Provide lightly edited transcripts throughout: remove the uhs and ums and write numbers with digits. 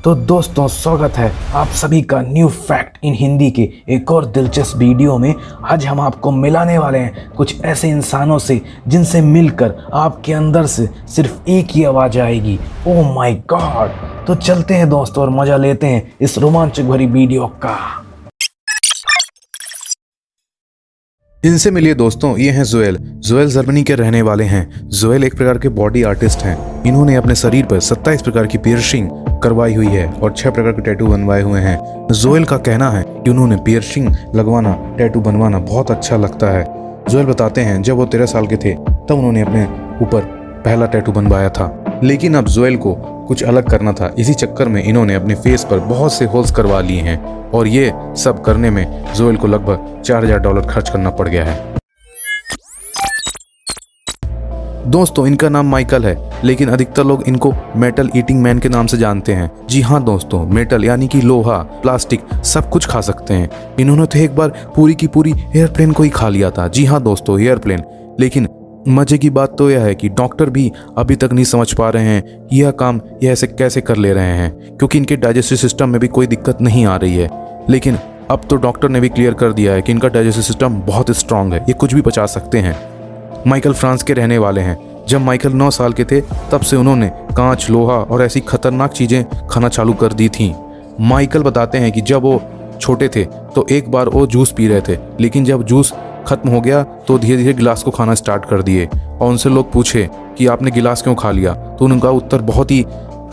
तो दोस्तों स्वागत है आप सभी का न्यू फैक्ट इन हिंदी के एक और दिलचस्प वीडियो में। आज हम आपको मिलाने वाले हैं कुछ ऐसे इंसानों से जिनसे मिलकर आपके अंदर से सिर्फ एक ही आवाज़ आएगी, ओह माय गॉड। तो चलते हैं दोस्तों और मज़ा लेते हैं इस रोमांचक भरी वीडियो का। इनसे मिलिए दोस्तों, ये हैं जोएल। जोएल जर्मनी के रहने वाले हैं। जोएल एक प्रकार के बॉडी आर्टिस्ट हैं। इन्होंने अपने शरीर पर 27 प्रकार की पियर्सिंग करवाई हुई है और 6 प्रकार के टैटू बनवाए हुए हैं। जोएल का कहना है कि उन्होंने पियर्सिंग लगवाना, टैटू बनवाना बहुत अच्छा लगता है। जोएल बताते हैं जब वो 13 साल के थे तब उन्होंने अपने ऊपर पहला टैटू बनवाया था, लेकिन अब जोएल को कुछ अलग करना था। इसी चक्कर में इन्होंने अपने फेस पर बहुत से होल्स करवा लिए हैं और ये सब करने में जोएल को लगभग $4000 खर्च करना पड़ गया है। दोस्तों इनका नाम माइकल है, लेकिन अधिकतर लोग इनको मेटल ईटिंग मैन के नाम से जानते हैं। जी हाँ दोस्तों, मेटल यानी कि लोहा, प्लास्टिक सब कुछ खा सकते हैं। इन्होंने तो एक बार पूरी की पूरी एयरप्लेन को ही खा लिया था। जी हाँ दोस्तों, एयरप्लेन। लेकिन मजे की बात तो यह है कि डॉक्टर भी अभी तक नहीं समझ पा रहे हैं यह काम ये ऐसे कैसे कर ले रहे हैं, क्योंकि इनके डाइजेस्टिव सिस्टम में भी कोई दिक्कत नहीं आ रही है। लेकिन अब तो डॉक्टर ने भी क्लियर कर दिया है कि इनका डाइजेस्टिव सिस्टम बहुत स्ट्रांग है, ये कुछ भी पचा सकते हैं। माइकल फ्रांस के रहने वाले हैं। जब माइकल 9 साल के थे तब से उन्होंने कांच, लोहा और ऐसी खतरनाक चीज़ें खाना चालू कर दी थी। माइकल बताते हैं कि जब वो छोटे थे तो एक बार वो जूस पी रहे थे, लेकिन जब जूस खत्म हो गया तो धीरे धीरे गिलास को खाना स्टार्ट कर दिए और उनसे लोग पूछे कि आपने गिलास क्यों खा लिया, तो उनका उत्तर बहुत ही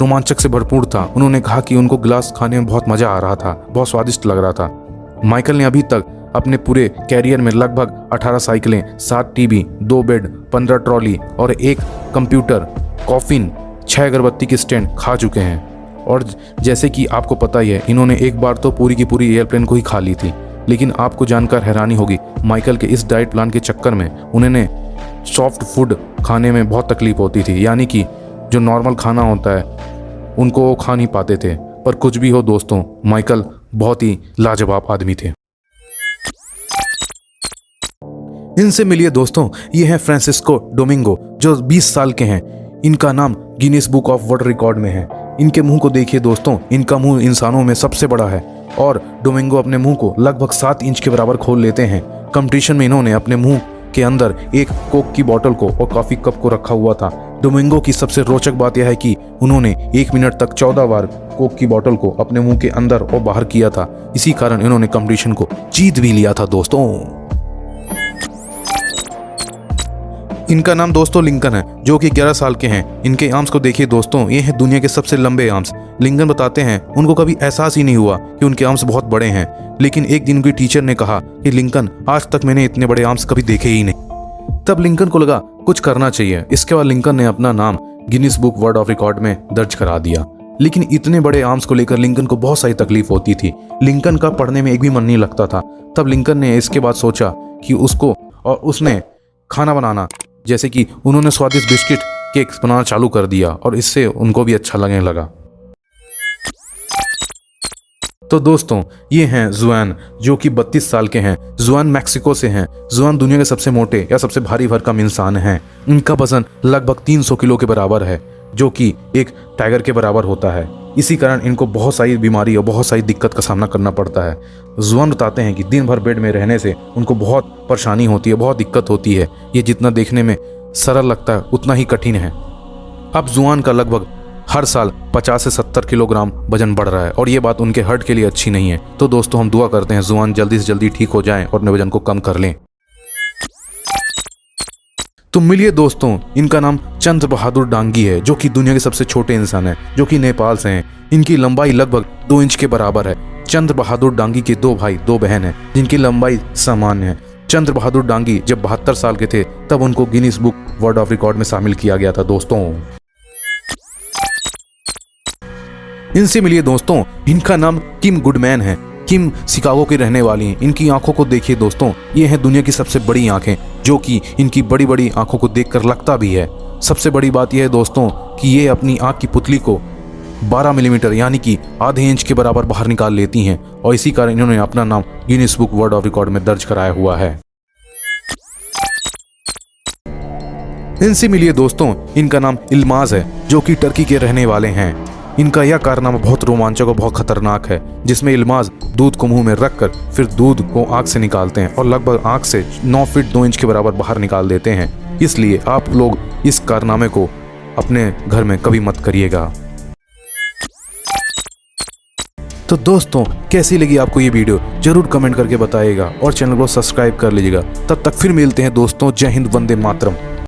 रोमांचक से भरपूर था। उन्होंने कहा कि उनको गिलास खाने में बहुत मज़ा आ रहा था, बहुत स्वादिष्ट लग रहा था। माइकल ने अभी तक अपने पूरे कैरियर में लगभग 18 साइकिलें, 7 टीवी, 2 बेड, 15 ट्रॉली और 1 कंप्यूटर, कॉफिन, 6 अगरबत्ती के स्टैंड खा चुके हैं। और जैसे कि आपको पता ही है, इन्होंने एक बार तो पूरी की पूरी एयरप्लेन को ही खा ली थी। लेकिन आपको जानकर हैरानी होगी, माइकल के इस डाइट प्लान के चक्कर में उन्हें सॉफ्ट फूड खाने में बहुत तकलीफ होती थी, यानी कि जो नॉर्मल खाना होता है उनको वो खा नहीं पाते थे। पर कुछ भी हो दोस्तों, माइकल बहुत ही लाजवाब आदमी थे। इनसे मिलिए दोस्तों, ये हैं फ्रांसिस्को डोमिंगो, जो 20 साल के हैं। इनका नाम Guinness book of world record में है। इनके मुंह को देखिए दोस्तों, इनका मुंह इंसानों में सबसे बड़ा है और डोमिंगो अपने मुंह को लगभग 7 इंच के बराबर खोल लेते हैं। कंपटीशन में इन्होंने अपने मुंह के अंदर एक कोक की बोतल को और कॉफी कप को रखा हुआ था। डोमिंगो की सबसे रोचक बात यह है कि उन्होंने 1 मिनट तक 14 बार कोक की बोतल को अपने मुंह के अंदर और बाहर किया था। इसी कारण इन्होंने कंपटीशन को जीत भी लिया था दोस्तों। इनका नाम दोस्तों लिंकन है, जो कि 11 साल के हैं। इनके आर्म्स को देखिए दोस्तों, ये हैं दुनिया के सबसे लंबे आर्म्स। लिंकन बताते हैं उनको कभी एहसास ही नहीं हुआ कि उनके आर्म्स बहुत बड़े हैं, लेकिन एक दिन उनकी टीचर ने कहा कि लिंकन, आज तक मैंने इतने बड़े आर्म्स कभी देखे ही नहीं। तब लिंकन को लगा कुछ करना चाहिए। इसके बाद लिंकन ने अपना नाम Guinness book world of record में दर्ज करा दिया। लेकिन इतने बड़े आर्म्स को लेकर लिंकन को बहुत सारी तकलीफ होती थी। लिंकन का पढ़ने में एक भी मन नहीं लगता था। तब लिंकन ने इसके बाद सोचा कि उसने खाना बनाना, जैसे कि उन्होंने स्वादिष्ट बिस्किट केक बनाना चालू कर दिया और इससे उनको भी अच्छा लगने लगा। तो दोस्तों ये हैं जुआन, जो कि 32 साल के हैं। जुआन मैक्सिको से हैं। जुआन दुनिया के सबसे मोटे या सबसे भारी भरकम इंसान हैं। इनका वजन लगभग 300 किलो के बराबर है, जो कि एक टाइगर के बराबर होता है। इसी कारण इनको बहुत सारी बीमारी और बहुत सारी दिक्कत का सामना करना पड़ता है। जुआन बताते हैं कि दिन भर बेड में रहने से उनको बहुत परेशानी होती है, बहुत दिक्कत होती है। ये जितना देखने में सरल लगता है उतना ही कठिन है। अब जुआन का लगभग हर साल 50 से 70 किलोग्राम वजन बढ़ रहा है और ये बात उनके हार्ट के लिए अच्छी नहीं है। तो दोस्तों हम दुआ करते हैं जुआन जल्दी से जल्दी ठीक हो जाएं और अपने वजन को कम कर लें। तो मिलिए दोस्तों, इनका नाम चंद्र बहादुर डांगी है, जो कि दुनिया के सबसे छोटे इंसान है, जो कि नेपाल से हैं। इनकी लंबाई लगभग 2 इंच के बराबर है। चंद्र बहादुर डांगी के 2 भाई 2 बहन हैं, जिनकी लंबाई समान है। चंद्र बहादुर डांगी जब 72 साल के थे तब उनको Guinness book world of record में शामिल किया गया था दोस्तों। इनसे मिलिए दोस्तों, इनका नाम किम गुडमैन है। किम शिकागो की रहने वाली हैं। इनकी आंखों को देखिए दोस्तों, ये हैं दुनिया की सबसे बड़ी आंखें, जो कि इनकी बड़ी बड़ी आंखों को देखकर लगता भी है। सबसे बड़ी बात यह है दोस्तों कि ये अपनी आंख की पुतली को 12 मिलीमीटर यानी कि आधे इंच के बराबर बाहर निकाल लेती हैं और इसी कारण इन्होंने अपना नाम Guinness book world of record में दर्ज कराया हुआ है। इनसे मिलिए दोस्तों, इनका नाम इल्माज है, जो कि टर्की के रहने वाले हैं। इनका यह कारनामा बहुत रोमांचक और बहुत खतरनाक है, जिसमें इल्माज दूध को मुंह में रखकर फिर दूध को आंख से निकालते हैं और लगभग आंख से 9 फीट 2 इंच के बराबर बाहर निकाल देते हैं। इसलिए आप लोग इस कारनामे को अपने घर में कभी मत करिएगा। तो दोस्तों, कैसी लगी आपको ये वीडियो जरूर कमेंट करके बताइएगा और चैनल को सब्सक्राइब कर लीजिएगा। तब तक फिर मिलते हैं दोस्तों। जय हिंद, वंदे मातरम।